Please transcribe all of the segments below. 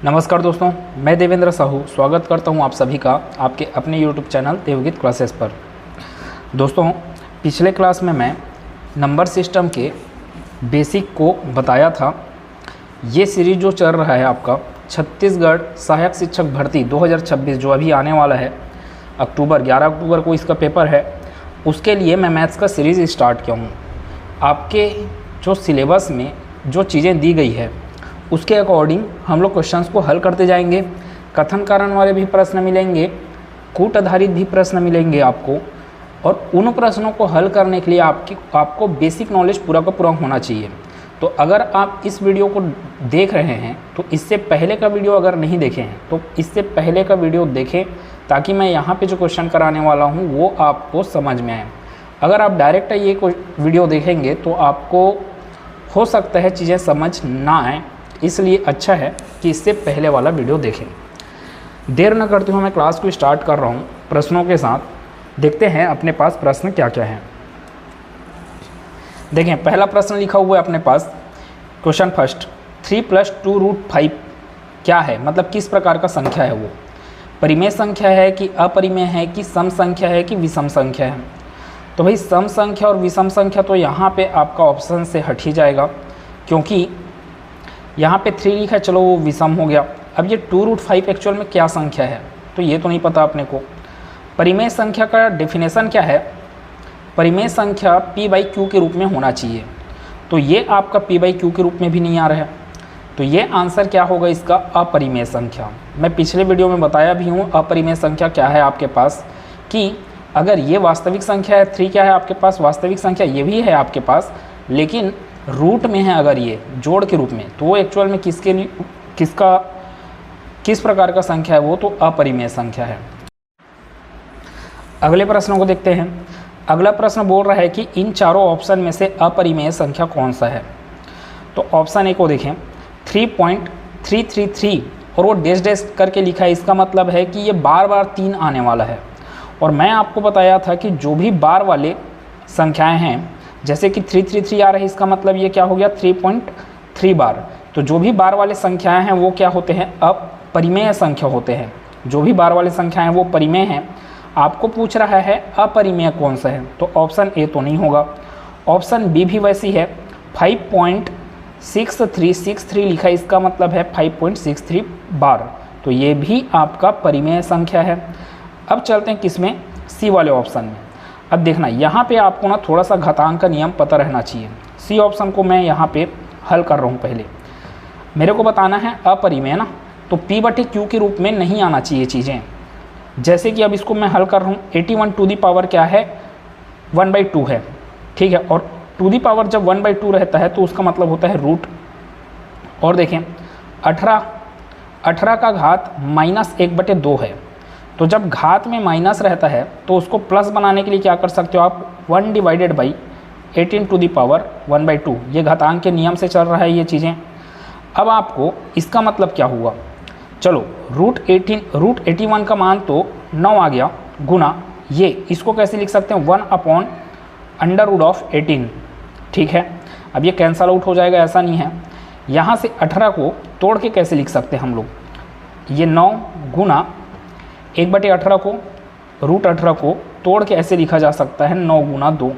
नमस्कार दोस्तों, मैं देवेंद्र साहू स्वागत करता हूं आप सभी का आपके अपने YouTube चैनल देवगीत क्लासेस पर। दोस्तों, पिछले क्लास में मैं नंबर सिस्टम के बेसिक को बताया था। ये सीरीज जो चल रहा है आपका छत्तीसगढ़ सहायक शिक्षक भर्ती 2026 जो अभी आने वाला है, 11 अक्टूबर को इसका पेपर है, उसके लिए मैं मैथ्स का सीरीज़ स्टार्ट किया हूँ। आपके जो सिलेबस में जो चीज़ें दी गई है उसके अकॉर्डिंग हम लोग क्वेश्चंस को हल करते जाएंगे। कथन कारण वाले भी प्रश्न मिलेंगे, कूट आधारित भी प्रश्न मिलेंगे आपको, और उन प्रश्नों को हल करने के लिए आपको बेसिक नॉलेज पूरा का पूरा होना चाहिए। तो अगर आप इस वीडियो को देख रहे हैं तो इससे पहले का वीडियो अगर नहीं देखे हैं तो इससे पहले का वीडियो देखें, ताकि मैं यहाँ पे जो क्वेश्चन कराने वाला हूँ वो आपको समझ में आए। अगर आप डायरेक्ट ये वीडियो देखेंगे तो आपको हो सकता है चीज़ें समझ ना आए, इसलिए अच्छा है कि इससे पहले वाला वीडियो देखें। देर न करते हुए मैं क्लास को स्टार्ट कर रहा हूँ प्रश्नों के साथ। देखते हैं अपने पास प्रश्न क्या क्या हैं। देखें, पहला प्रश्न लिखा हुआ है अपने पास, क्वेश्चन फर्स्ट, 3 + 2√5 क्या है, मतलब किस प्रकार का संख्या है वो। परिमेय संख्या है कि अपरिमेय है कि सम संख्या है कि विषम संख्या है। तो भाई सम संख्या और विषम संख्या तो यहाँ पे आपका ऑप्शन से हट ही जाएगा, क्योंकि यहाँ पे 3 लिखा है, चलो वो विषम हो गया। अब ये 2√5 एक्चुअल में क्या संख्या है तो ये तो नहीं पता अपने को। परिमेय संख्या का डेफिनेशन क्या है, परिमेय संख्या p/q के रूप में होना चाहिए। तो ये आपका p/q के रूप में भी नहीं आ रहा है, तो ये आंसर क्या होगा इसका, अपरिमेय संख्या। मैं पिछले वीडियो में बताया भी हूँ अपरिमेय संख्या क्या है आपके पास, कि अगर ये वास्तविक संख्या है, 3 क्या है आपके पास वास्तविक संख्या, ये भी है आपके पास, लेकिन रूट में है अगर ये जोड़ के रूप में, तो वो एक्चुअल में किस प्रकार का संख्या है, वो तो अपरिमेय संख्या है। अगले प्रश्न को देखते हैं। अगला प्रश्न बोल रहा है कि इन चारों ऑप्शन में से अपरिमेय संख्या कौन सा है। तो ऑप्शन ए को देखें, 3.333 और वो डैश डैश करके लिखा है, इसका मतलब है कि ये बार बार 3 आने वाला है। और मैं आपको बताया था कि जो भी बार वाले संख्याएं हैं, जैसे कि 333 आ रहा है, इसका मतलब ये क्या हो गया 3.3 बार। तो जो भी बार वाले संख्याएं हैं वो क्या होते हैं, अपरिमेय संख्या होते हैं। जो भी बार वाले संख्याएं हैं वो परिमेय हैं। आपको पूछ रहा है अपरिमेय कौन सा है, तो ऑप्शन ए तो नहीं होगा। ऑप्शन बी भी वैसी है, 5.6363 लिखा है, इसका मतलब है 5.63 बार, तो ये भी आपका परिमेय संख्या है। अब चलते हैं किसमें, सी वाले ऑप्शन में। अब देखना, यहाँ पे आपको ना थोड़ा सा घातांक का नियम पता रहना चाहिए। सी ऑप्शन को मैं यहाँ पे हल कर रहा हूँ। पहले मेरे को बताना है अपरिमेय ना, तो p/q के रूप में नहीं आना चाहिए चीज़ें। जैसे कि अब इसको मैं हल कर रहा हूँ, 81 टू दी पावर क्या है, 1/2 है, ठीक है। और टू दी पावर जब 1/2 रहता है तो उसका मतलब होता है रूट। और देखें 18 का घात -1/2 है, तो जब घात में माइनस रहता है तो उसको प्लस बनाने के लिए क्या कर सकते हो आप, 1/18 टू दी पावर 1/2। ये घातांक के नियम से चल रहा है ये चीज़ें। अब आपको इसका मतलब क्या हुआ, चलो √81 का मान तो 9 आ गया, गुना ये, इसको कैसे लिख सकते हैं, 1/√18, ठीक है। अब ये कैंसल आउट हो जाएगा, ऐसा नहीं है। यहाँ से 18 को तोड़ के कैसे लिख सकते हैं हम लोग, ये 9 गुना 1/18 को, √18 को तोड़ के ऐसे लिखा जा सकता है 9 गुना 2।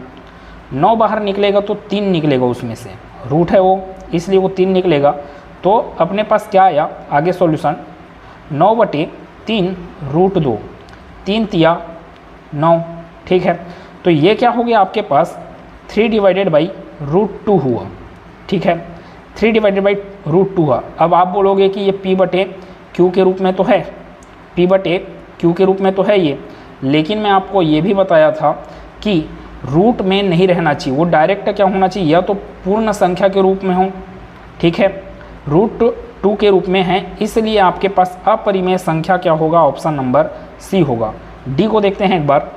9 बाहर निकलेगा तो 3 निकलेगा, उसमें से रूट है वो, इसलिए वो 3 निकलेगा। तो अपने पास क्या आया आगे सॉल्यूशन, 9/3 √2, 3 तिया 9, ठीक है। तो ये क्या हो गया आपके पास 3/√2 हुआ, ठीक है, 3/√2 हुआ। अब आप बोलोगे कि ये p/q के रूप में तो है, p/q के रूप में तो है ये, लेकिन मैं आपको ये भी बताया था कि रूट में नहीं रहना चाहिए, वो डायरेक्ट क्या होना चाहिए, या तो पूर्ण संख्या के रूप में हो, ठीक है, √2 के रूप में है, इसलिए आपके पास अपरिमेय संख्या क्या होगा, ऑप्शन नंबर सी होगा। डी को देखते हैं एक बार,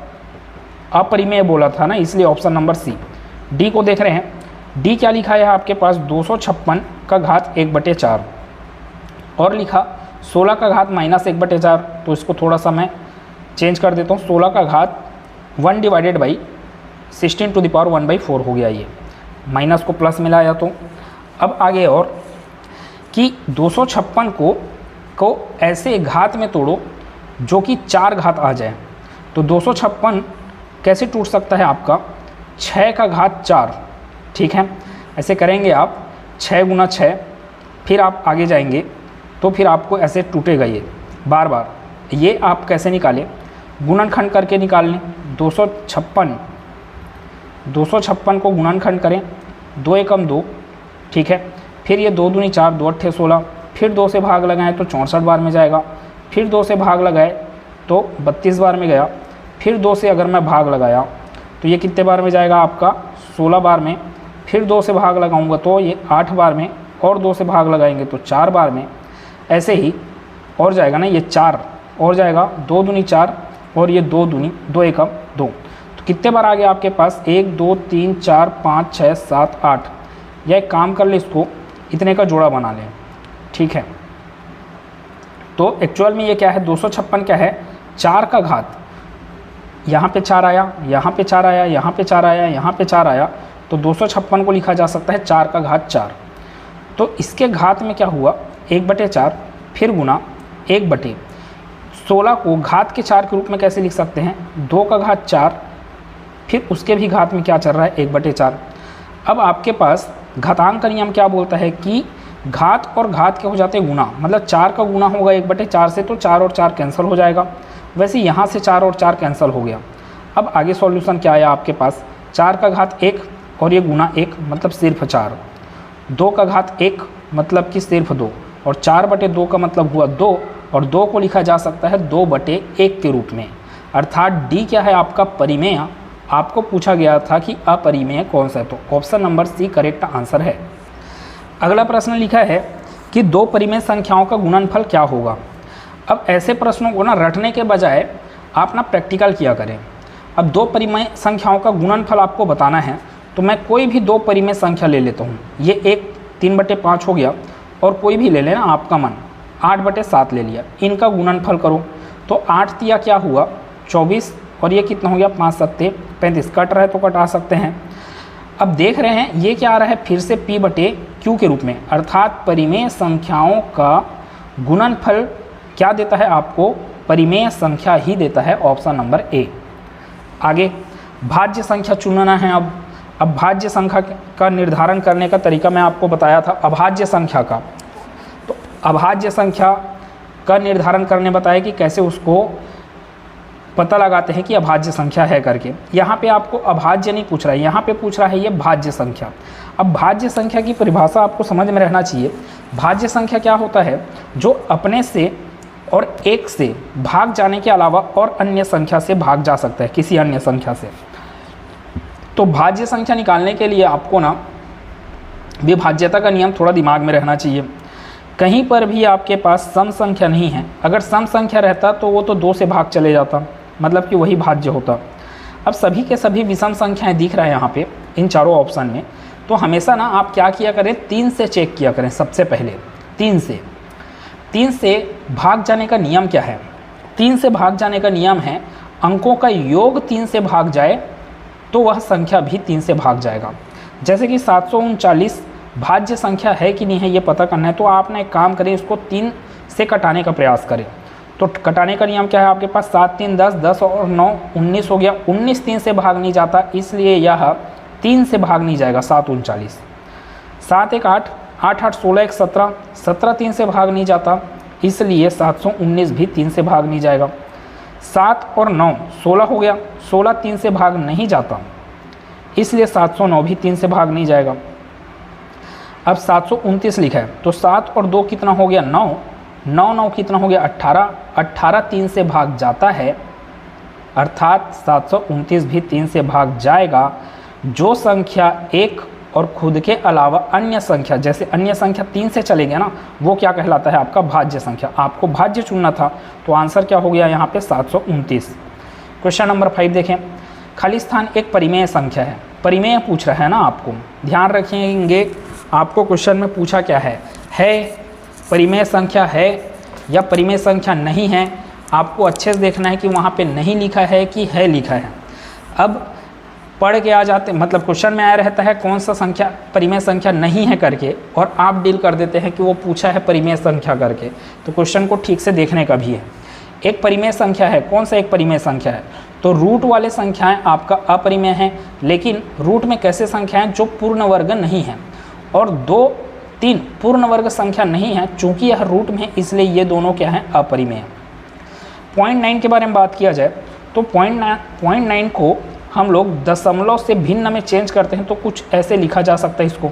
अपरिमेय बोला था ना, इसलिए ऑप्शन नंबर सी। डी को देख रहे हैं, डी क्या लिखा है आपके पास, 256 का घात 1/4 और लिखा 16 का घात -1/4, तो इसको थोड़ा सा मैं चेंज कर देता हूँ, 16 का घात 1/16 टू द पावर 1/4 हो गया, ये माइनस को प्लस मिलाया। तो अब आगे और कि 256 को को ऐसे घात में तोड़ो जो कि 4 घात आ जाए। तो 256 कैसे टूट सकता है आपका 6 का घात 4, ठीक है। ऐसे करेंगे आप 6 गुना 6, फिर आप आगे जाएंगे तो फिर आपको ऐसे टूटेगा ये बार बार। ये आप कैसे निकालें, गुणनखंड करके निकाल लें। 256 को गुणनखंड करें, 2 एकम 2, ठीक है। फिर ये 2 दूनी 4, 2 अट्ठे 16, फिर 2 से भाग लगाएं तो 64 बार में जाएगा, फिर 2 से भाग लगाए तो 32 बार में गया, फिर 2 से अगर मैं भाग लगाया तो ये कितने बार में जाएगा आपका 16 बार में, फिर 2 से भाग लगाऊंगा तो ये 8 बार में, और 2 से भाग लगाएंगे तो 4 बार में। ऐसे ही और जाएगा ना, ये 4 और जाएगा, 2 दूनी 4 और ये 2 दूनी 2 एकम 2। तो कितने बार आ गया आपके पास 1 2 3 4 5 6 7 8। या एक काम कर ले, इसको इतने का जोड़ा बना लें, ठीक है। तो एक्चुअल में ये क्या है 256 क्या है 4 का घात, यहाँ पे 4 आया, यहाँ पे 4 आया, यहाँ पे 4 आया, यहाँ पे 4 आया, तो 256 को लिखा जा सकता है 4 का घात 4। तो इसके घात में क्या हुआ 1/4, फिर गुना 1/16 को घात के 4 के रूप में कैसे लिख सकते हैं 2 का घात 4, फिर उसके भी घात में क्या चल रहा है 1/4। अब आपके पास घातांक का नियम क्या बोलता है कि घात और घात के हो जाते हैं गुना, मतलब 4 का गुना होगा 1/4 से तो 4 और 4 कैंसिल हो जाएगा। वैसे यहाँ से 4 और 4 कैंसिल हो गया। अब आगे सॉल्यूशन क्या आया आपके पास 4 का घात 1 और ये गुना 1 मतलब सिर्फ 4, 2 का घात 1 मतलब कि सिर्फ 2, और 4/2 का मतलब हुआ 2, और 2 को लिखा जा सकता है 2/1 के रूप में। अर्थात डी क्या है आपका परिमेय। आपको पूछा गया था कि अपरिमेय कौन सा है, तो option number C correct answer है। अगला प्रश्न लिखा है कि 2 परिमेय संख्याओं का गुणनफल क्या होगा। अब ऐसे प्रश्नों को ना रटने के बजाय आप ना प्रैक्टिकल किया करें। अब 2 परिमेय संख्याओं का गुणनफल आपको बताना है, तो मैं कोई भी 2 परिमेय संख्या ले लेता हूँ। ये एक 3/5 हो गया, और कोई भी ले लेना आपका मन, 8/7 ले लिया। इनका गुणनफल करो तो 8 तिया क्या हुआ 24, और ये कितना हो गया 5 7 35, कट रहा है तो कटा सकते हैं। अब देख रहे हैं ये क्या आ रहा है फिर से P/Q के रूप में, अर्थात परिमेय संख्याओं का गुणनफल क्या देता है आपको, परिमेय संख्या ही देता है, ऑप्शन नंबर ए। आगे भाज्य संख्या चुनना है। अब भाज्य संख्या का निर्धारण करने का तरीका मैं आपको बताया था अभाज्य संख्या का, तो अभाज्य संख्या का निर्धारण करने बताया कि कैसे उसको पता लगाते हैं कि अभाज्य संख्या है करके। यहाँ पे आपको अभाज्य नहीं पूछ रहा है, यहाँ पे पूछ रहा है ये भाज्य संख्या। अब भाज्य संख्या की परिभाषा आपको समझ में रहना चाहिए। भाज्य संख्या क्या होता है, जो अपने से और 1 से भाग जाने के अलावा और अन्य संख्या से भाग जा सकता है, किसी अन्य संख्या से। तो भाज्य संख्या निकालने के लिए आपको ना विभाज्यता का नियम थोड़ा दिमाग में रहना चाहिए। कहीं पर भी आपके पास सम संख्या नहीं है, अगर सम संख्या रहता तो वो तो 2 से भाग चले जाता, मतलब कि वही भाज्य होता। अब सभी के सभी विषम संख्याएं दिख रहा है यहाँ पे इन चारों ऑप्शन में, तो हमेशा ना आप क्या किया करें 3 से चेक किया करें। सबसे पहले 3 से भाग जाने का नियम क्या है, 3 से भाग जाने का नियम है अंकों का योग 3 से भाग जाए तो वह संख्या भी 3 से भाग जाएगा। जैसे कि 739 भाज्य संख्या है कि नहीं है ये पता करना है, तो आप ना एक काम करें, इसको 3 से कटाने का प्रयास करें। तो कटाने का नियम क्या है आपके पास 7 3 10, 10 और 9 19 हो गया। 19 3 से भाग नहीं जाता, इसलिए यह 3 से भाग नहीं जाएगा। 7 39, 7 1 8, 8 8 16 1 17, 17 3 से भाग नहीं जाता, इसलिए 719 भी 3 से भाग नहीं जाएगा। 7 और 9 16 हो गया, 16 3 से भाग नहीं जाता, इसलिए 709 भी 3 से भाग नहीं जाएगा। अब 729 लिखा है, तो 7 और 2 कितना हो गया 9, 9 9 कितना हो गया 18, 18 3 से भाग जाता है, अर्थात 729 भी 3 से भाग जाएगा। जो संख्या 1 और खुद के अलावा अन्य संख्या, जैसे अन्य संख्या 3 से चलेंगे ना, वो क्या कहलाता है आपका भाज्य संख्या। आपको भाज्य चुनना था, तो आंसर क्या हो गया यहाँ पे 729। क्वेश्चन नंबर 5 देखें। खाली स्थान एक परिमेय संख्या है, परिमेय पूछ रहा है ना आपको, ध्यान रखेंगे आपको क्वेश्चन में पूछा क्या है परिमेय संख्या है या परिमेय संख्या नहीं है। आपको अच्छे से देखना है कि वहाँ पे नहीं लिखा है कि है लिखा है। अब पढ़ के आ जाते, मतलब क्वेश्चन में आया रहता है कौन सा संख्या परिमेय संख्या नहीं है करके, और आप डील कर देते हैं कि वो पूछा है परिमेय संख्या करके। तो क्वेश्चन को ठीक से देखने का भी है। एक परिमेय संख्या है, कौन सा एक परिमेय संख्या है? तो रूट वाले संख्याएं आपका अपरिमेय हैं, लेकिन रूट में कैसे संख्याएं जो पूर्ण वर्ग नहीं हैं, और 2, 3 पूर्ण वर्ग संख्या नहीं है, चूंकि यह रूट में इसलिए ये दोनों क्या हैं? अपरिमेय। 0.9 के बारे में बात किया जाए तो 0.9 को हम लोग दशमलव से भिन्न में चेंज करते हैं तो कुछ ऐसे लिखा जा सकता है इसको।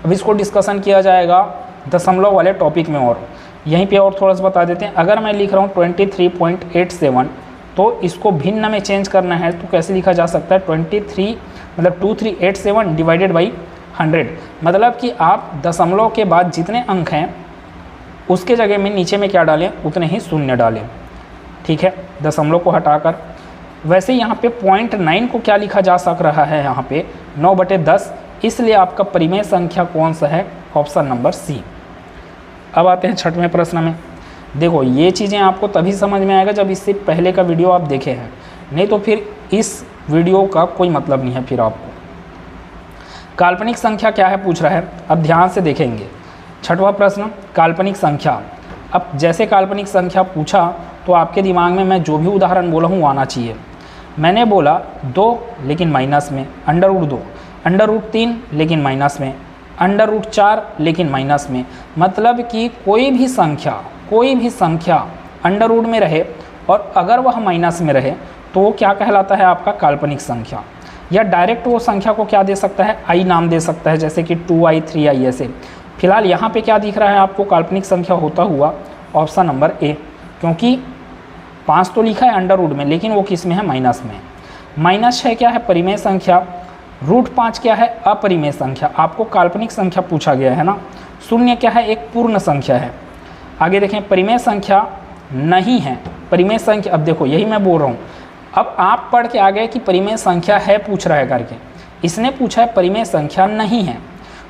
अब इसको डिस्कशन किया जाएगा दशमलव वाले टॉपिक में, और यहीं पे और थोड़ा सा बता देते हैं। अगर मैं लिख रहा हूँ 23.87 तो इसको भिन्न में चेंज करना है तो कैसे लिखा जा सकता है? 2387 डिवाइडेड बाई 100, मतलब कि आप दशमलव के बाद जितने अंक हैं उसके जगह में नीचे में क्या डालें? उतने ही शून्य डालें। ठीक है, दशमलव को हटाकर। वैसे यहाँ पे 0.9 को क्या लिखा जा सक रहा है? यहाँ पे 9/10, इसलिए आपका परिमेय संख्या कौन सा है? Option number C. अब आते हैं 6वें प्रश्न में। देखो ये चीज़ें आपको तभी समझ में आएगा जब इससे पहले का वीडियो आप देखे हैं, नहीं तो फिर इस वीडियो का कोई मतलब नहीं है फिर आपको। काल्पनिक संख्या क्या है पूछ रहा है, अब ध्यान से देखेंगे। 6वां प्रश्न, काल्पनिक संख्या। अब जैसे काल्पनिक संख्या पूछा तो आपके दिमाग में मैं जो भी उदाहरण बोला हूँ आना चाहिए। मैंने बोला 2 लेकिन माइनस में, √2, √3 लेकिन माइनस में, √4 लेकिन माइनस में, मतलब कि कोई भी संख्या अंडर रूट में रहे और अगर वह माइनस में रहे तो वो क्या कहलाता है? आपका काल्पनिक संख्या। या डायरेक्ट वो संख्या को क्या दे सकता है? आई नाम दे सकता है, जैसे कि 2i 3i ऐसे। फिलहाल यहाँ पे क्या दिख रहा है आपको? काल्पनिक संख्या होता हुआ ऑप्शन नंबर ए, क्योंकि 5 तो लिखा है अंडर रूट में, लेकिन वो किस में है? माइनस में। -6 क्या है? परिमेय संख्या। √5 क्या है? अपरिमेय संख्या। आपको काल्पनिक संख्या पूछा गया है ना। 0 क्या है? एक पूर्ण संख्या है। आगे देखें, परिमेय संख्या नहीं है। परिमेय संख्या, अब देखो यही मैं बोल रहा हूँ, अब आप पढ़ के आ गए कि परिमेय संख्या है पूछ रहा है करके, इसने पूछा है परिमेय संख्या नहीं है,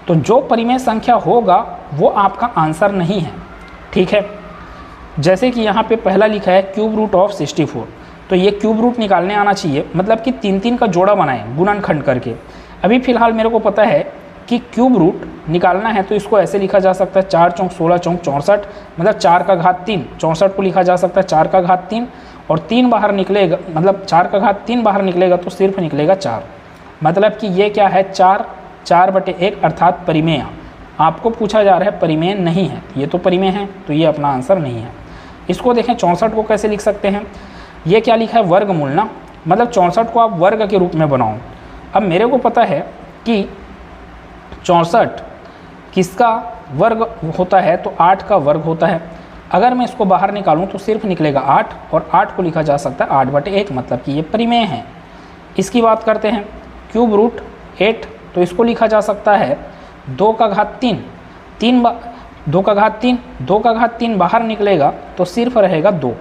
तो जो परिमेय संख्या होगा वो आपका आंसर नहीं है। ठीक है, जैसे कि यहाँ पे पहला लिखा है क्यूब रूट ऑफ 64, तो ये क्यूब रूट निकालने आना चाहिए, मतलब कि 3 का जोड़ा बनाएं गुणनखंड करके। अभी फ़िलहाल मेरे को पता है कि क्यूब रूट निकालना है तो इसको ऐसे लिखा जा सकता है 4 चौक 16 चौक 64, मतलब 4 का घात 3, 64 को लिखा जा सकता है 4 का घात 3, और 3 बाहर निकलेगा, मतलब 4 का घात 3 बाहर निकलेगा तो सिर्फ निकलेगा 4, मतलब कि ये क्या है? 4/1 अर्थात परिमेय। आपको पूछा जा रहा है परिमेय नहीं है, ये तो परिमेय है, तो ये अपना आंसर नहीं है। इसको देखें, 64 को कैसे लिख सकते हैं? ये क्या लिखा है? वर्गमूल ना, मतलब 64 को आप वर्ग के रूप में बनाओ। अब मेरे को पता है कि 64 किसका वर्ग होता है? तो 8 का वर्ग होता है। अगर मैं इसको बाहर निकालूं तो सिर्फ निकलेगा 8, और 8 को लिखा जा सकता है 8/1, मतलब कि ये परिमेय है। इसकी बात करते हैं क्यूब रूट 8, तो इसको लिखा जा सकता है 2 का घात 3, 2 का घात 3 बाहर निकलेगा तो सिर्फ रहेगा 2।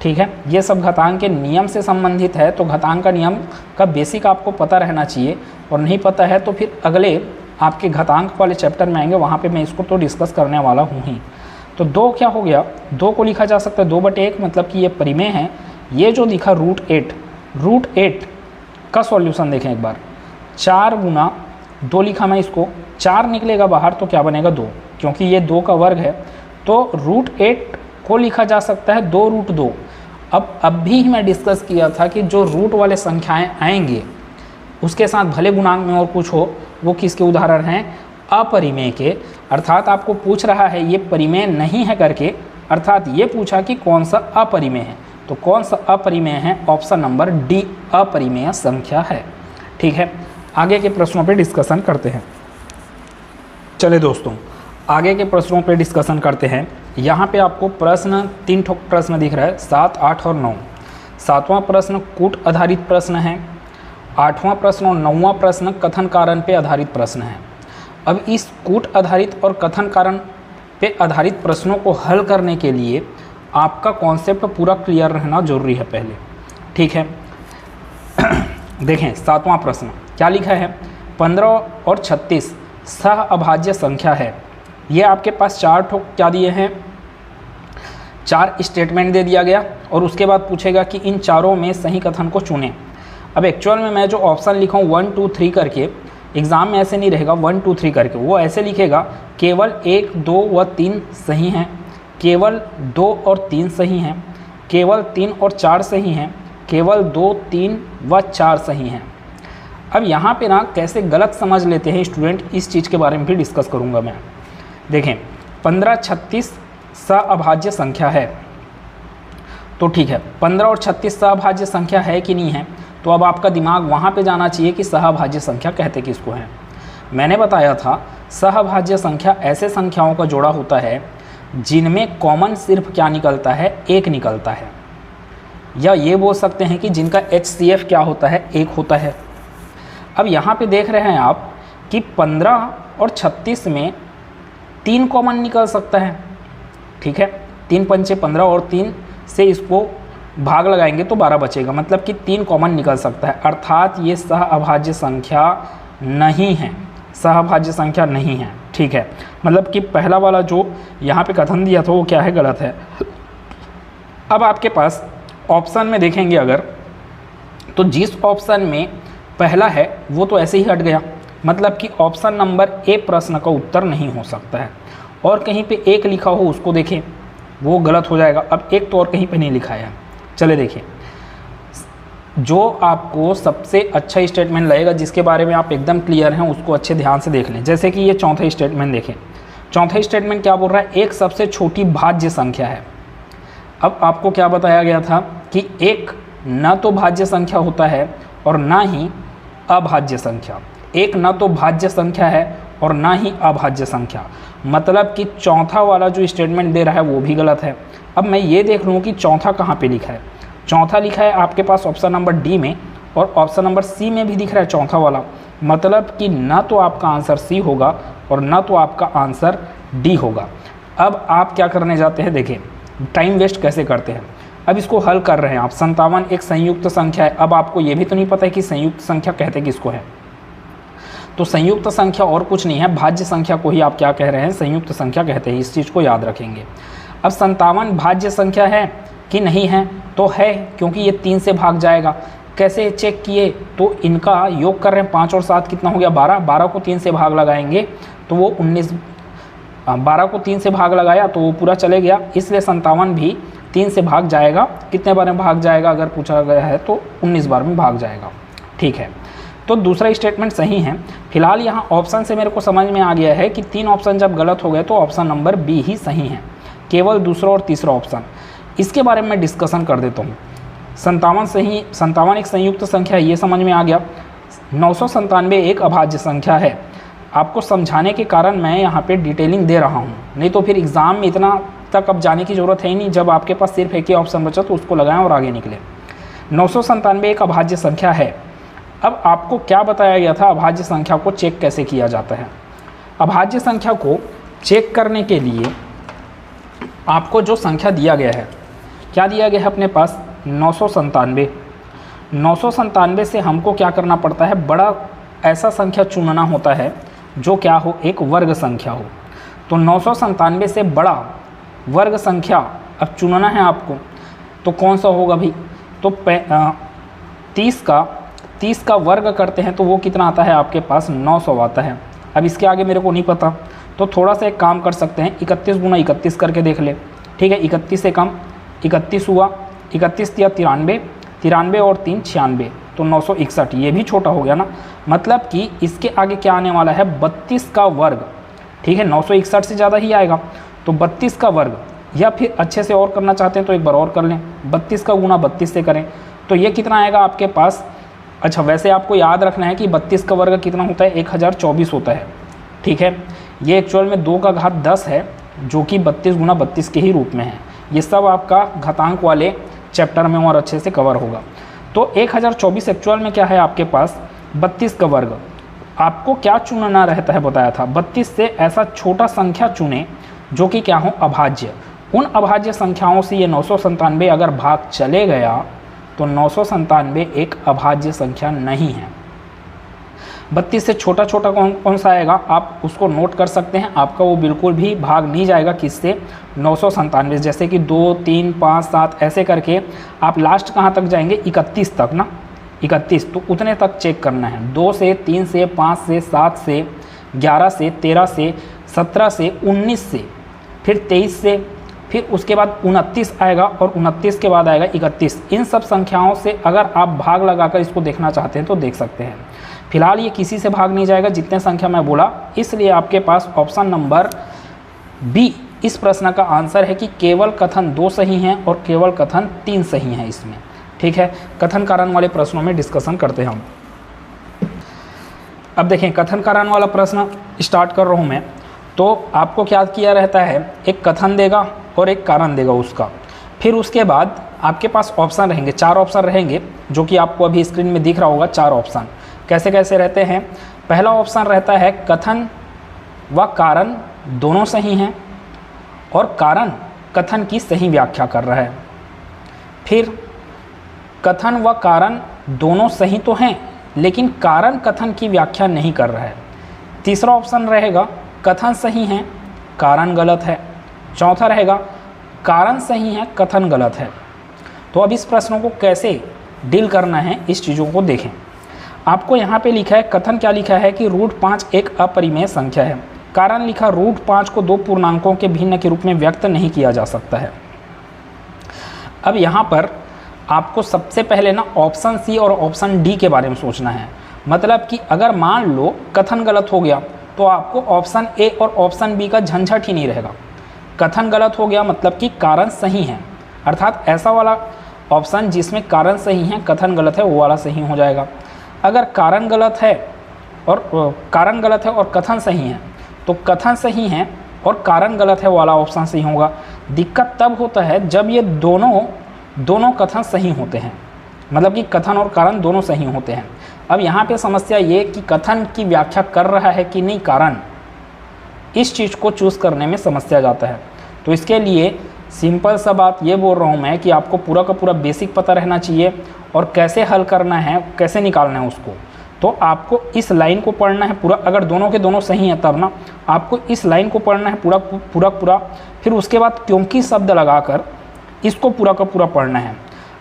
ठीक है, ये सब घातांक के नियम से संबंधित है, तो घातांक का नियम का बेसिक आपको पता रहना चाहिए, और नहीं पता है तो फिर अगले आपके घातांक वाले चैप्टर में आएंगे, वहाँ पे मैं इसको तो डिस्कस करने वाला हूँ ही। तो 2 क्या हो गया? 2 को लिखा जा सकता है 2/1, मतलब कि ये परिमेय है। ये जो लिखा √8 का सॉल्यूशन देखें एक बार, 4 गुना 2 लिखा मैं इसको, 4 निकलेगा बाहर तो क्या बनेगा? 2, क्योंकि ये 2 का वर्ग है, तो √8 को लिखा जा सकता है 2√2। अब भी मैं डिस्कस किया था कि जो रूट वाले संख्याएं आएंगे उसके साथ भले गुणांक में और कुछ हो, वो किसके उदाहरण हैं? अपरिमेय के। अर्थात आपको पूछ रहा है ये परिमेय नहीं है करके, अर्थात ये पूछा कि कौन सा अपरिमेय है, तो कौन सा अपरिमेय है? ऑप्शन नंबर डी, अपरिमेय संख्या है। ठीक है, आगे के प्रश्नों पे डिस्कशन करते हैं। चले दोस्तों, आगे के प्रश्नों पे डिस्कशन करते हैं। यहाँ पे आपको प्रश्न 3 प्रश्न दिख रहा है, 7, 8 और 9। 7वां प्रश्न कूट आधारित प्रश्न है, 8वां प्रश्न और 9वां प्रश्न कथन कारण पे आधारित प्रश्न है। अब इस कूट आधारित और कथन कारण पे आधारित प्रश्नों को हल करने के लिए आपका कॉन्सेप्ट पूरा क्लियर रहना जरूरी है पहले। ठीक है, देखें 7वां प्रश्न क्या लिखा है? 15 और 36 सह अभाज्य संख्या है। ये आपके पास 4 क्या दिए हैं? 4 स्टेटमेंट दे दिया गया, और उसके बाद पूछेगा कि इन चारों में सही कथन को चुनें। अब एक्चुअल में मैं जो ऑप्शन लिखा हूँ 1 2 3 करके, एग्ज़ाम में ऐसे नहीं रहेगा 1 2 3 करके, वो ऐसे लिखेगा केवल 1 2 व 3 सही हैं, केवल 2 और 3 सही हैं, केवल 3 और 4 सही हैं, केवल 2 3 व 4 सही हैं। अब यहाँ पे ना कैसे गलत समझ लेते हैं स्टूडेंट, इस चीज़ के बारे में भी डिस्कस करूँगा मैं। देखें 15 36 सअभाज्य संख्या है, तो ठीक है 15 और 36 सअभाज्य संख्या है कि नहीं है, तो अब आपका दिमाग वहाँ पे जाना चाहिए कि सहभाज्य संख्या कहते किसको हैं। मैंने बताया था सहभाज्य संख्या ऐसे संख्याओं का जोड़ा होता है जिनमें कॉमन सिर्फ क्या निकलता है, 1 निकलता है, या ये बोल सकते हैं कि जिनका HCF क्या होता है, 1 होता है। अब यहाँ पे देख रहे हैं आप कि 15 और 36 में 3 कॉमन निकल सकता है, ठीक है, 3 पंचे 15 और 3 से इसको भाग लगाएंगे तो 12 बचेगा, मतलब कि 3 कॉमन निकल सकता है, अर्थात ये सहअभाज्य संख्या नहीं है, सहभाज्य संख्या नहीं है, ठीक है। मतलब कि पहला वाला जो यहाँ पे कथन दिया था वो क्या है, गलत है। अब आपके पास ऑप्शन में देखेंगे अगर, तो जिस ऑप्शन में पहला है वो तो ऐसे ही हट गया, मतलब कि ऑप्शन नंबर ए प्रश्न का उत्तर नहीं हो सकता है। और कहीं पे 1 लिखा हो उसको देखें, वो गलत हो जाएगा। अब 1 तो और कहीं पे नहीं लिखा है, चले देखिए जो आपको सबसे अच्छा स्टेटमेंट लगेगा, जिसके बारे में आप एकदम क्लियर हैं, उसको अच्छे ध्यान से देख लें। जैसे कि ये चौथा स्टेटमेंट देखें, चौथा स्टेटमेंट क्या बोल रहा है, 1 सबसे छोटी भाज्य संख्या है। अब आपको क्या बताया गया था कि 1 न तो भाज्य संख्या होता है और ना ही अभाज्य संख्या, 1 न तो भाज्य संख्या है और ना ही अभाज्य संख्या, मतलब कि चौथा वाला जो स्टेटमेंट दे रहा है वो भी गलत है। अब मैं ये देख लूँ कि चौथा कहाँ पे लिखा है, चौथा लिखा है आपके पास ऑप्शन नंबर डी में, और ऑप्शन नंबर सी में भी दिख रहा है चौथा वाला, मतलब कि ना तो आपका आंसर सी होगा और ना तो आपका आंसर डी होगा। अब आप क्या करने जाते हैं, देखें टाइम वेस्ट कैसे करते हैं। अब इसको हल कर रहे हैं आप, 57 एक संयुक्त संख्या है। अब आपको ये भी तो नहीं पता है कि संयुक्त संख्या कहते किसको है, तो संयुक्त संख्या और कुछ नहीं है, भाज्य संख्या को ही आप क्या कह रहे हैं, संयुक्त संख्या कहते हैं, इस चीज़ को याद रखेंगे। अब 57 भाज्य संख्या है कि नहीं है, तो है, क्योंकि ये 3 से भाग जाएगा। कैसे चेक किए, तो इनका योग कर रहे हैं, 5 और 7 कितना हो गया, 12, 12 को 3 से भाग लगाएंगे तो वो 19, 12 को 3 से भाग लगाया तो वो पूरा चले गया, इसलिए 57 भी 3 से भाग जाएगा। कितने बार में भाग जाएगा अगर पूछा गया है तो 19 बार में भाग जाएगा, ठीक है। तो दूसरा स्टेटमेंट सही है। फिलहाल यहाँ ऑप्शन से मेरे को समझ में आ गया है कि 3 ऑप्शन जब गलत हो गए तो ऑप्शन नंबर बी ही सही है, केवल दूसरा और तीसरा ऑप्शन। इसके बारे में डिस्कशन कर देता हूँ। 57 एक संयुक्त संख्या है, ये समझ में आ गया। 997 एक अभाज्य संख्या है। आपको समझाने के कारण मैं यहाँ पे डिटेलिंग दे रहा हूँ, नहीं तो फिर एग्ज़ाम में इतना तक अब जाने की ज़रूरत है ही नहीं। जब आपके पास सिर्फ एक ही ऑप्शन बचा तो उसको लगाएं और आगे निकले। 997 एक अभाज्य संख्या है। अब आपको क्या बताया गया था, अभाज्य संख्या को चेक कैसे किया जाता है। अभाज्य संख्या को चेक करने के लिए आपको जो संख्या दिया गया है, क्या दिया गया है अपने पास, 997। 997 से हमको क्या करना पड़ता है, बड़ा ऐसा संख्या चुनना होता है जो क्या हो, एक वर्ग संख्या हो। तो 997 से बड़ा वर्ग संख्या अब चुनना है आपको, तो कौन सा होगा भाई, तो 30 का वर्ग करते हैं तो वो कितना आता है आपके पास, 900 आता है। अब इसके आगे मेरे को नहीं पता, तो थोड़ा सा एक काम कर सकते हैं, 31 गुना 31 करके देख ले, ठीक है। 31 से कम 31 हुआ, 31 या 93, 93 और 3 96, तो 961, ये भी छोटा हो गया ना। मतलब कि इसके आगे क्या आने वाला है, 32 का वर्ग, ठीक है। 961 से ज़्यादा ही आएगा, तो 32 का वर्ग, या फिर अच्छे से और करना चाहते हैं तो एक बार और कर लें, 32 का गुना 32 से करें तो ये कितना आएगा आपके पास। अच्छा, वैसे आपको याद रखना है कि 32 का वर्ग कितना होता है, 1024 होता है, ठीक है। ये एक्चुअल में 2 का घात 10 है, जो कि 32 गुना 32 के ही रूप में है। ये सब आपका घातांक वाले चैप्टर में और अच्छे से कवर होगा। तो 1024 एक्चुअल में क्या है आपके पास, 32 का वर्ग। आपको क्या चुनना रहता है बताया था, 32 से ऐसा छोटा संख्या चुने जो कि क्या हो, अभाज्य। उन अभाज्य संख्याओं से ये 997 अगर भाग चले गया तो 997 एक अभाज्य संख्या नहीं है। 32 से छोटा छोटा कौन सा आएगा, आप उसको नोट कर सकते हैं। आपका वो बिल्कुल भी भाग नहीं जाएगा किससे, 997। जैसे कि 2, 3, 5, 7 ऐसे करके आप लास्ट कहाँ तक जाएंगे, 31 तक ना। 31, तो उतने तक चेक करना है। 2 से, 3 से, 5 से, 7 से, 11 से, 13 से, 17 से, 19 से, फिर 23 से, फिर उसके बाद 29 आएगा और 29 के बाद आएगा 31। इन सब संख्याओं से अगर आप भाग लगाकर इसको देखना चाहते हैं तो देख सकते हैं। फिलहाल ये किसी से भाग नहीं जाएगा जितने संख्या मैं बोला, इसलिए आपके पास ऑप्शन नंबर बी इस प्रश्न का आंसर है कि केवल कथन 2 सही हैं और केवल कथन 3 सही हैं इसमें। ठीक है, कथन कारण वाले प्रश्नों में डिस्कशन करते हैं हम। अब देखें, कथन कारण वाला प्रश्न स्टार्ट कर रहा हूँ मैं। तो आपको क्या किया रहता है, एक कथन देगा और एक कारण देगा उसका, फिर उसके बाद आपके पास ऑप्शन रहेंगे, 4 ऑप्शन रहेंगे, जो कि आपको अभी स्क्रीन में दिख रहा होगा। 4 ऑप्शन कैसे कैसे रहते हैं। पहला ऑप्शन रहता है कथन व कारण दोनों सही हैं और कारण कथन की सही व्याख्या कर रहा है। फिर कथन व कारण दोनों सही तो हैं लेकिन कारण कथन की व्याख्या नहीं कर रहा है। तीसरा ऑप्शन रहेगा कथन सही है कारण गलत है। चौथा रहेगा कारण सही है कथन गलत है। तो अब इस प्रश्नों को कैसे डील करना है इस चीज़ों को देखें। आपको यहाँ पे लिखा है, कथन क्या लिखा है कि √5 एक अपरिमेय संख्या है। कारण लिखा √5 को 2 पूर्णांकों के भिन्न के रूप में व्यक्त नहीं किया जा सकता है। अब यहाँ पर आपको सबसे पहले ना ऑप्शन सी और ऑप्शन डी के बारे में सोचना है। मतलब कि अगर मान लो कथन गलत हो गया तो आपको ऑप्शन ए और ऑप्शन बी का झंझट ही नहीं रहेगा। कथन गलत हो गया मतलब कि कारण सही है, अर्थात ऐसा वाला ऑप्शन जिसमें कारण सही है कथन गलत है वो वाला सही हो जाएगा। अगर कारण गलत है और कथन सही है तो कथन सही है और कारण गलत है वाला ऑप्शन सही होगा। दिक्कत तब होता है जब ये दोनों कथन सही होते हैं, मतलब कि कथन और कारण दोनों सही होते हैं। अब यहाँ पे समस्या ये कि कथन की व्याख्या कर रहा है कि नहीं कारण, इस चीज़ को चूज़ करने में समस्या जाता है। तो इसके लिए सिंपल सा बात ये बोल रहा हूँ मैं कि आपको पूरा का पूरा बेसिक पता रहना चाहिए और कैसे हल करना है, कैसे निकालना है उसको। तो आपको इस लाइन को पढ़ना है पूरा, अगर दोनों के दोनों सही हैं तब ना आपको इस लाइन को पढ़ना है पूरा, फिर उसके बाद क्योंकि शब्द लगाकर इसको पूरा का पूरा पढ़ना है।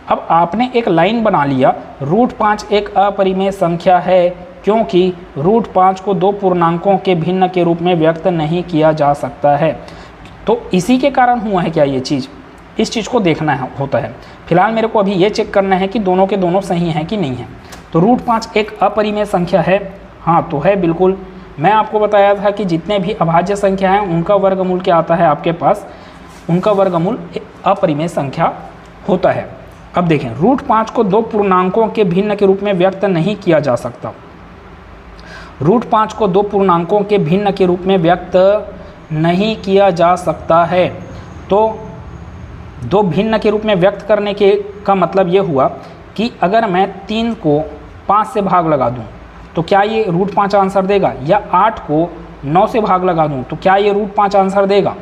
अब आपने एक लाइन बना लिया, √5 एक अपरिमेय संख्या है क्योंकि √5 को 2 पूर्णांकों के भिन्न के रूप में व्यक्त नहीं किया जा सकता है। तो इसी के कारण हुआ है क्या ये चीज़, इस चीज़ को देखना होता है। फिलहाल मेरे को अभी ये चेक करना है कि दोनों के दोनों सही हैं कि नहीं है। तो √5 एक अपरिमेय संख्या है, हाँ तो है बिल्कुल। मैं आपको बताया था कि जितने भी अभाज्य संख्या हैं उनका वर्गमूल क्या आता है आपके पास, उनका वर्गमूल अपरिमेय संख्या होता है। अब देखें, √5 को 2 पूर्णांकों के भिन्न के रूप में व्यक्त नहीं किया जा सकता। √5 को 2 पूर्णांकों के भिन्न के रूप में व्यक्त नहीं किया जा सकता है। तो 2 भिन्न के रूप में व्यक्त करने के का मतलब ये हुआ कि अगर मैं 3 को 5 से भाग लगा दूं तो क्या ये √5 आंसर देगा, या 8 को 9 से भाग लगा दूं तो क्या ये √5 आंसर देगा।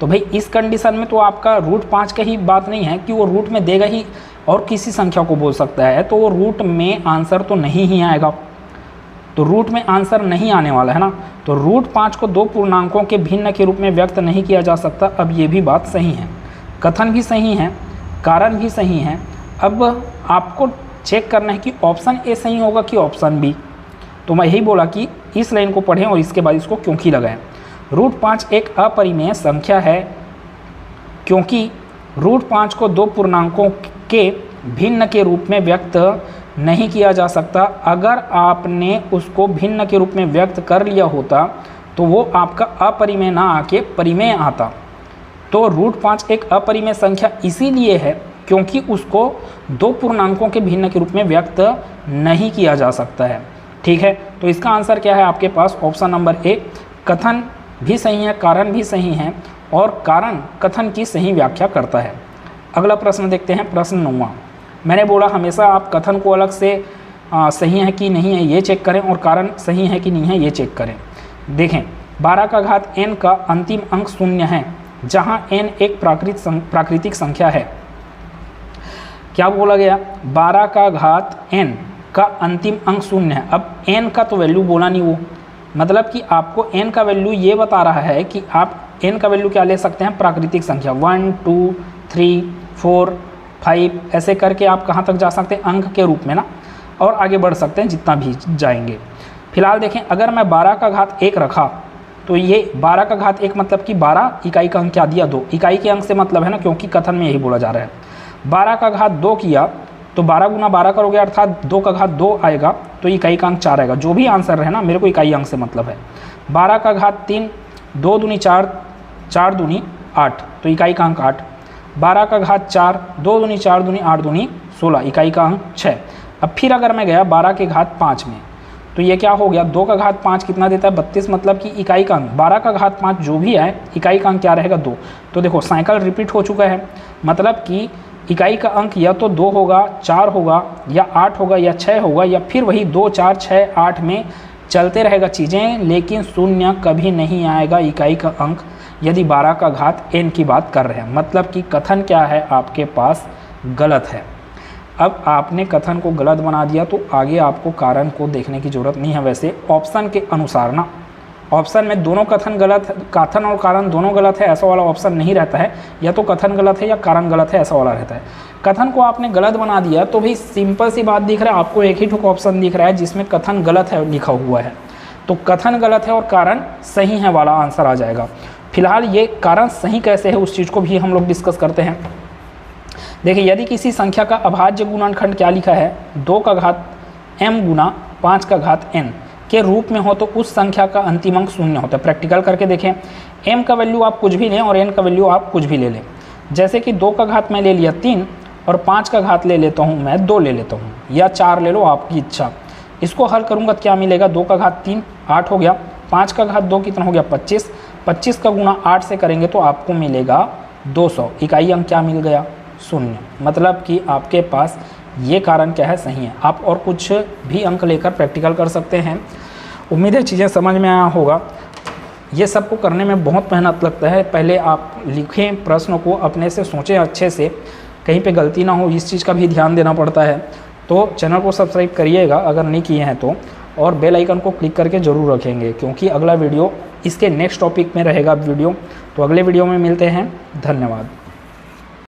तो भाई इस कंडीशन में तो आपका √5 का ही बात नहीं है कि वो रूट में देगा ही और किसी संख्या को बोल सकता है, तो वो रूट में आंसर तो नहीं ही आएगा। तो रूट में आंसर नहीं आने वाला है ना। तो √5 को 2 पूर्णांकों के भिन्न के रूप में व्यक्त नहीं किया जा सकता। अब ये भी बात सही है, कथन भी सही है, कारण भी सही है। अब आपको चेक करना है कि ऑप्शन ए सही होगा कि ऑप्शन बी। तो मैं यही बोला कि इस लाइन को पढ़ें और इसके बाद इसको क्योंकि लगाएं। √5 एक अपरिमेय संख्या है क्योंकि √5 को 2 पूर्णांकों के भिन्न के रूप में व्यक्त नहीं किया जा सकता। अगर आपने उसको भिन्न के रूप में व्यक्त कर लिया होता तो वो आपका अपरिमेय ना आके परिमेय आता। तो √5 एक अपरिमेय संख्या इसीलिए है क्योंकि उसको 2 पूर्णांकों के भिन्न के रूप में व्यक्त नहीं किया जा सकता है। ठीक है, तो इसका आंसर क्या है आपके पास, ऑप्शन नंबर ए। कथन भी सही है, कारण भी सही है और कारण कथन की सही व्याख्या करता है। अगला प्रश्न देखते हैं, प्रश्न 9वां। मैंने बोला हमेशा आप कथन को अलग से सही है कि नहीं है ये चेक करें और कारण सही है कि नहीं है ये चेक करें। देखें, 12 का घात n का अंतिम अंक 0 है जहां n एक प्राकृतिक संख्या है। क्या बोला गया, 12 का घात n का अंतिम अंक 0 है। अब n का तो वैल्यू बोला नहीं वो, मतलब कि आपको n का वैल्यू ये बता रहा है कि आप n का वैल्यू क्या ले सकते हैं, प्राकृतिक संख्या 1 2 3 4 5 ऐसे करके आप कहाँ तक जा सकते हैं, अंक के रूप में ना। और आगे बढ़ सकते हैं जितना भी जाएंगे। फिलहाल देखें, अगर मैं 12 का घात 1 रखा तो ये 12 का घात 1 मतलब कि 12 इकाई का अंक क्या दिया 2, इकाई के अंक से मतलब है ना, क्योंकि कथन में यही बोला जा रहा है। 12 का घात 2 किया तो 12 गुना 12 करोगे अर्थात 2 का घात 2 आएगा तो इकाई का अंक 4 आएगा। जो भी आंसर है ना, मेरे को इकाई अंक से मतलब है। 12 का घात 3, 2 दूनी 4, 4 दूनी 8 तो इकाई का अंक 8। 12 का घात 4, 2 दूनी 4 दूनी 8 दूनी 16 इकाई का अंक 6। अब फिर अगर मैं गया 12 के घात 5 में तो ये क्या हो गया, 2 का घात 5 कितना देता है 32, मतलब कि इकाई का अंक 12 का घात 5 जो भी है इकाई का अंक क्या रहेगा 2। तो देखो साइकिल रिपीट हो चुका है, मतलब कि इकाई का अंक या तो 2 होगा, 4 होगा या 8 होगा या 6 होगा, या फिर वही 2, 4, 6, 8 में चलते रहेगा चीज़ें, लेकिन शून्य कभी नहीं आएगा इकाई का अंक यदि 12 का घात n की बात कर रहे हैं। मतलब कि कथन क्या है आपके पास गलत है। अब आपने कथन को गलत बना दिया तो आगे आपको कारण को देखने की ज़रूरत नहीं है। वैसे ऑप्शन के अनुसार ना, ऑप्शन में दोनों कथन गलत, कथन और कारण दोनों गलत है ऐसा वाला ऑप्शन नहीं रहता है, या तो कथन गलत है या कारण गलत है ऐसा वाला रहता है। कथन को आपने गलत बना दिया तो भाई सिंपल सी बात दिख रहा है, आपको एक ही ठोक ऑप्शन दिख रहा है जिसमें कथन गलत है लिखा हुआ है, तो कथन गलत है और कारण सही है वाला आंसर आ जाएगा। फिलहाल ये कारण सही कैसे है उस चीज़ को भी हम लोग डिस्कस करते हैं। देखिए, यदि किसी संख्या का अभाज्य गुणनखंड क्या लिखा है 2 का घात m गुना 5 का घात n के रूप में हो तो उस संख्या का अंतिम अंक 0 होता है। प्रैक्टिकल करके देखें, m का वैल्यू आप कुछ भी लें और n का वैल्यू आप कुछ भी ले लें। जैसे कि 2 का घात मैं ले लिया 3 और 5 का घात ले लेता हूँ मैं 2 ले लेता हूँ, या 4 ले लो आपकी इच्छा। इसको हल करूँगा तो क्या मिलेगा, 2 का घात 3 8 हो गया, 5 का घात 2 कितना हो गया 25, 25 का गुणा 8 से करेंगे तो आपको मिलेगा 200, इकाई अंक क्या मिल गया 0। मतलब कि आपके पास ये कारण क्या है सही है। आप और कुछ भी अंक लेकर प्रैक्टिकल कर सकते हैं। उम्मीद है चीज़ें समझ में आया होगा। ये सबको करने में बहुत मेहनत लगता है। पहले आप लिखें प्रश्नों को, अपने से सोचें अच्छे से, कहीं पे गलती ना हो, इस चीज़ का भी ध्यान देना पड़ता है। तो चैनल को सब्सक्राइब करिएगा अगर नहीं किए हैं तो, और बेल आइकन को क्लिक करके ज़रूर रखेंगे क्योंकि अगला वीडियो इसके नेक्स्ट टॉपिक में रहेगा वीडियो। तो अगले वीडियो में मिलते हैं, धन्यवाद।